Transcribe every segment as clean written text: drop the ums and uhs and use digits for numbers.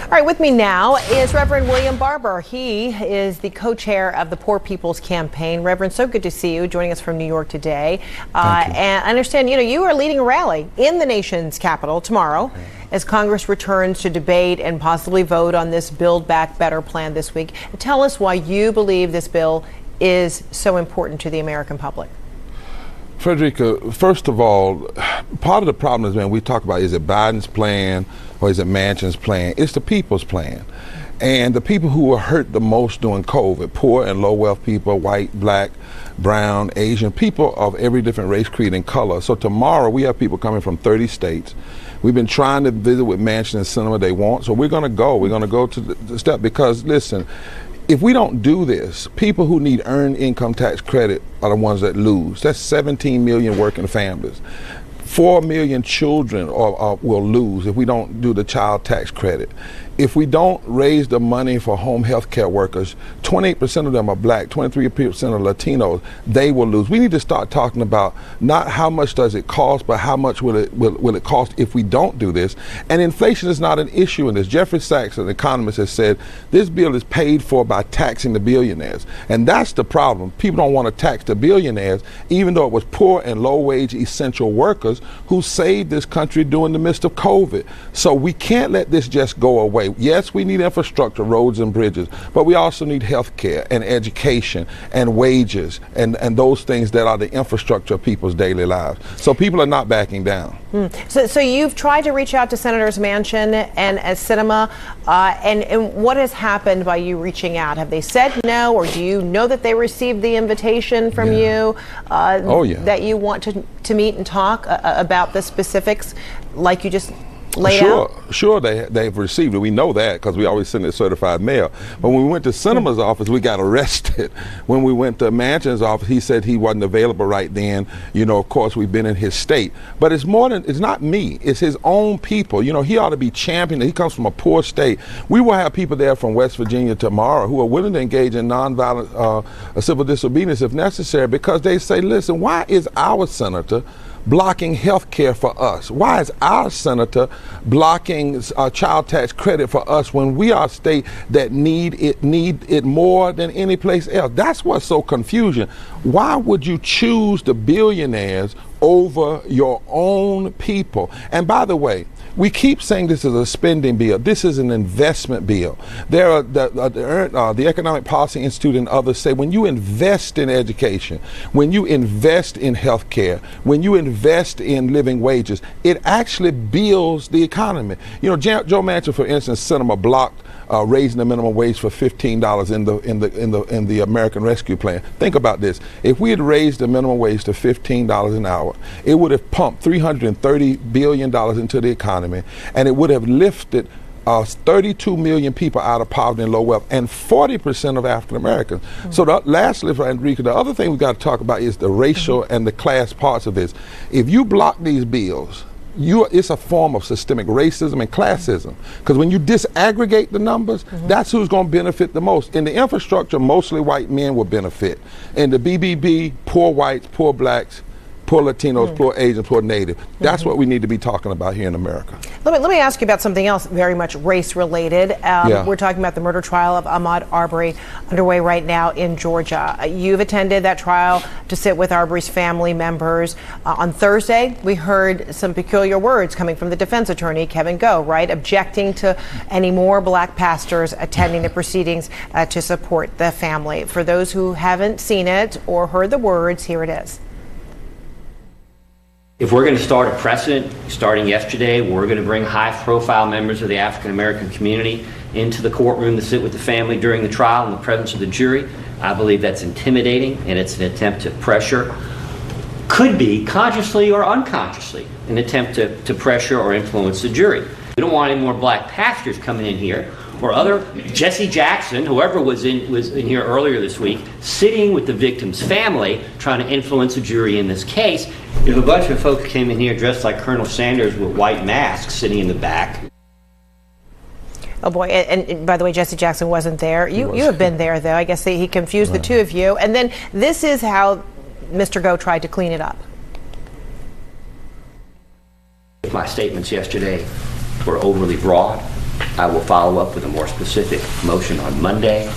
All right, with me now is Reverend William Barber. He is the co-chair of the Poor People's Campaign. Reverend, so good to see you, joining us from New York today. And I understand, you are leading a rally in the nation's capital tomorrow as Congress returns to debate and possibly vote on this Build Back Better plan this week. Tell us why you believe this bill is so important to the American public. Frederica, first of all, part of the problem is, man, we talk about, is it Biden's plan or is it Manchin's plan? It's the people's plan. And the people who were hurt the most during COVID, poor and low wealth people, white, black, brown, Asian, people of every different race, creed, and color. So tomorrow we have people coming from 30 states. We've been trying to visit with Manchin and Sinema they want, so we're going to go. We're going to go to the step because, listen, if we don't do this, people who need earned income tax credit are the ones that lose. That's 17 million working families. 4 million children will lose if we don't do the child tax credit. If we don't raise the money for home health care workers, 28% of them are black, 23% are Latinos, they will lose. We need to start talking about not how much does it cost, but how much will it cost if we don't do this. And inflation is not an issue in this. Jeffrey Sachs, an economist, has said this bill is paid for by taxing the billionaires. And that's the problem. People don't want to tax the billionaires, even though it was poor and low-wage essential workers who saved this country during the midst of COVID. So we can't let this just go away. Yes, we need infrastructure, roads and bridges, but we also need health care and education and wages and those things that are the infrastructure of people's daily lives. So people are not backing down. So you've tried to reach out to Senators Manchin and Sinema, and what has happened by you reaching out? Have they said no, or do you know that they received the invitation from you that you want to meet and talk about the specifics like you just laid out? Sure, they've received it. We know that because we always send it certified mail. But when we went to Sinema's office, we got arrested. When we went to Manchin's office, he said he wasn't available right then. Of course, we've been in his state. But it's more than, it's not me, it's his own people. He ought to be championing. He comes from a poor state. We will have people there from West Virginia tomorrow who are willing to engage in nonviolent civil disobedience if necessary, because they say, listen, why is our senator blocking health care for us? Why is our senator blocking child tax credit for us when we are a state that need it more than any place else? That's what's so confusing. Why would you choose the billionaires over your own people? And by the way, we keep saying this is a spending bill. This is an investment bill. There are the Economic Policy Institute and others say when you invest in education, when you invest in health care, when you invest in living wages, it actually builds the economy. Joe Manchin, for instance, Sinema blocked raising the minimum wage for $15 in the American Rescue Plan. Think about this. If we had raised the minimum wage to $15 an hour, it would have pumped $330 billion into the economy, and it would have lifted 32 million people out of poverty and low wealth, and 40% of African Americans. So lastly, for Enrique, the other thing we've got to talk about is the racial and the class parts of this. If you block these bills, it's a form of systemic racism and classism, because when you disaggregate the numbers, that's who's going to benefit the most. In the infrastructure, mostly white men will benefit. In the BBB, poor whites, poor blacks, poor Latinos, poor Asians, poor Native. That's what we need to be talking about here in America. Let me ask you about something else very much race-related. We're talking about the murder trial of Ahmaud Arbery, underway right now in Georgia. You've attended that trial to sit with Arbery's family members. On Thursday, we heard some peculiar words coming from the defense attorney, Kevin Goh, right, objecting to any more black pastors attending the proceedings to support the family. For those who haven't seen it or heard the words, here it is. If we're going to start a precedent, starting yesterday, we're going to bring high-profile members of the African-American community into the courtroom to sit with the family during the trial in the presence of the jury. I believe that's intimidating, and it's an attempt to pressure, could be consciously or unconsciously, an attempt to pressure or influence the jury. We don't want any more black pastors coming in here, or other Jesse Jackson, whoever was in here earlier this week, sitting with the victim's family, trying to influence a jury in this case. If a bunch of folks came in here dressed like Colonel Sanders with white masks sitting in the back. Oh boy, and by the way, Jesse Jackson wasn't there. You have been there, though. I guess he confused the two of you. And then this is how Mr. Goh tried to clean it up. My statements yesterday were overly broad. I will follow up with a more specific motion on Monday,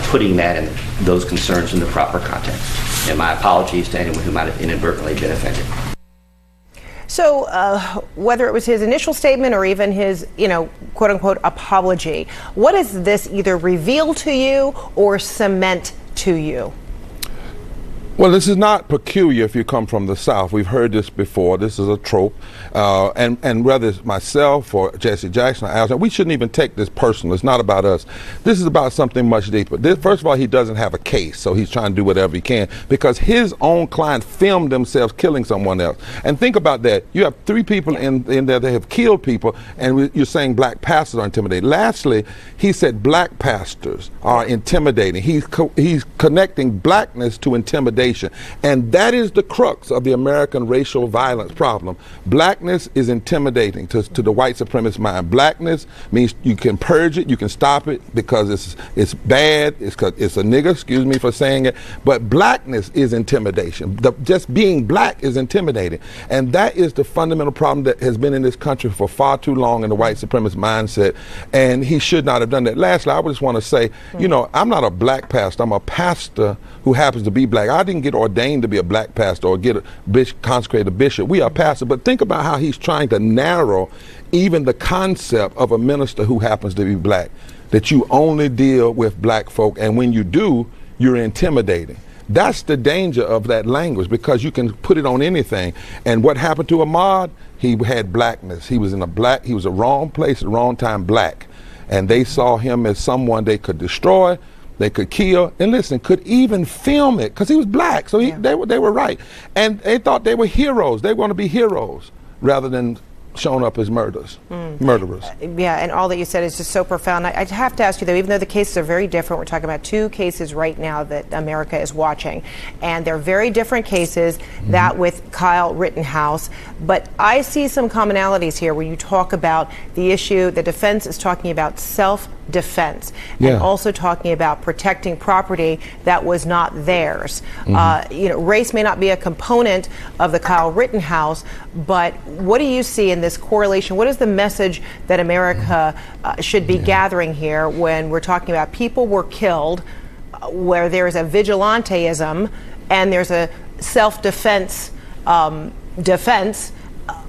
putting that and those concerns in the proper context. And my apologies to anyone who might have inadvertently been offended. So whether it was his initial statement or even his, quote unquote, apology, what does this either reveal to you or cement to you? Well, this is not peculiar if you come from the South. We've heard this before. This is a trope. And whether it's myself or Jesse Jackson or Al, we shouldn't even take this personal. It's not about us. This is about something much deeper. First of all, he doesn't have a case, so he's trying to do whatever he can because his own client filmed themselves killing someone else. And think about that. You have 3 people in there that have killed people, and you're saying black pastors are intimidating. Lastly, he said black pastors are intimidating. He's connecting blackness to intimidation. And that is the crux of the American racial violence problem. Blackness is intimidating to the white supremacist mind. Blackness means you can purge it, you can stop it because it's bad, it's a nigger, excuse me for saying it, but blackness is intimidation. Just being black is intimidating. And that is the fundamental problem that has been in this country for far too long in the white supremacist mindset, and he should not have done that. Lastly, I just want to say, I'm not a black pastor, I'm a pastor who happens to be black. I didn't get ordained to be a black pastor or get consecrated a bishop. We are pastors, but think about how he's trying to narrow even the concept of a minister who happens to be black, that you only deal with black folk, and when you do, you're intimidating. That's the danger of that language, because you can put it on anything. And what happened to AHMAUD? He had blackness. He was he was a wrong place at the wrong time, black. And they saw him as someone they could destroy, they could kill, and listen, could even film it, because he was black, so they were right. And they thought they were heroes. They want to be heroes rather than showing up as murderers. Yeah, and all that you said is just so profound. I have to ask you, though, even though the cases are very different, we're talking about 2 cases right now that America is watching, and they're very different cases, that with Kyle Rittenhouse, but I see some commonalities here where you talk about the issue, the defense is talking about self-defense, and also talking about protecting property that was not theirs. Race may not be a component of the Kyle Rittenhouse, but what do you see in this correlation? What is the message that America should be gathering here when we're talking about people were killed, where there's a vigilanteism and there's a self-defense defense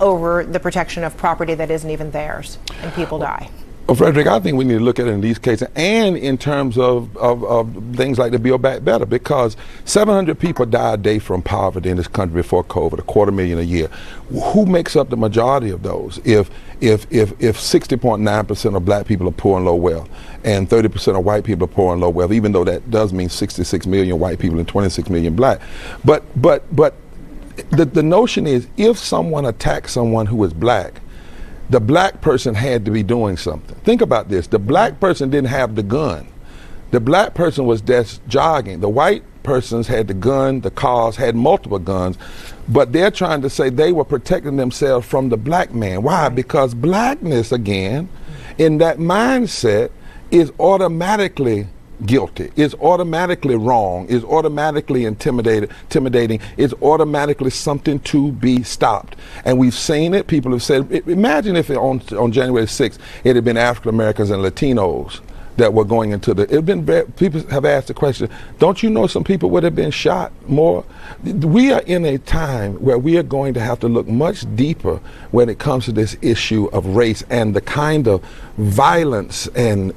over the protection of property that isn't even theirs, and people die? Well, Frederick, I think we need to look at it in these cases and in terms of things like the Build Back Better, because 700 people die a day from poverty in this country before COVID, 250,000 a year. Who makes up the majority of those? If 60.9% of black people are poor and low wealth, and 30% of white people are poor and low wealth, even though that does mean 66 million white people and 26 million black. But the notion is, if someone attacks someone who is black, the black person had to be doing something. Think about this. The black person didn't have the gun. The black person was just jogging. The white persons had the gun, the cars had multiple guns, but they're trying to say they were protecting themselves from the black man. Why? Because blackness, again, in that mindset, is automatically guilty, is automatically wrong, is automatically intimidating, is automatically something to be stopped. And we've seen it. People have said, imagine if on January 6th it had been African Americans and Latinos that were going into people have asked the question, don't you know some people would have been shot more? We are in a time where we are going to have to look much deeper when it comes to this issue of race and the kind of violence and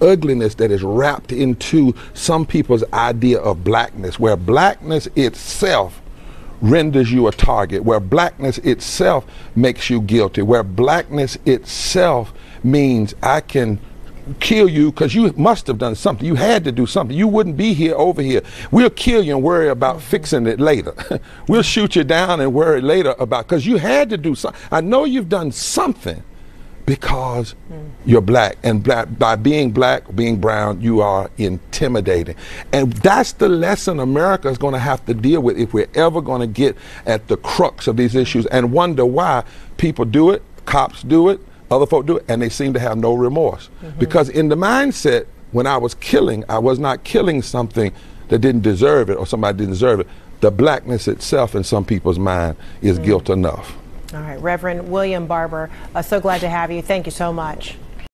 ugliness that is wrapped into some people's idea of blackness, where blackness itself renders you a target, where blackness itself makes you guilty, where blackness itself means I can kill you because you must have done something. You had to do something. You wouldn't be here over here. We'll kill you and worry about fixing it later. We'll shoot you down and worry later about, because you had to do something. I know you've done something because you're black, and by being black, being brown, you are intimidating. And that's the lesson America is going to have to deal with if we're ever going to get at the crux of these issues and wonder why people do it, cops do it, other folk do it, and they seem to have no remorse. Because in the mindset, when I was killing, I was not killing something that didn't deserve it or somebody didn't deserve it. The blackness itself in some people's mind is guilt enough. All right, Reverend William Barber, so glad to have you. Thank you so much.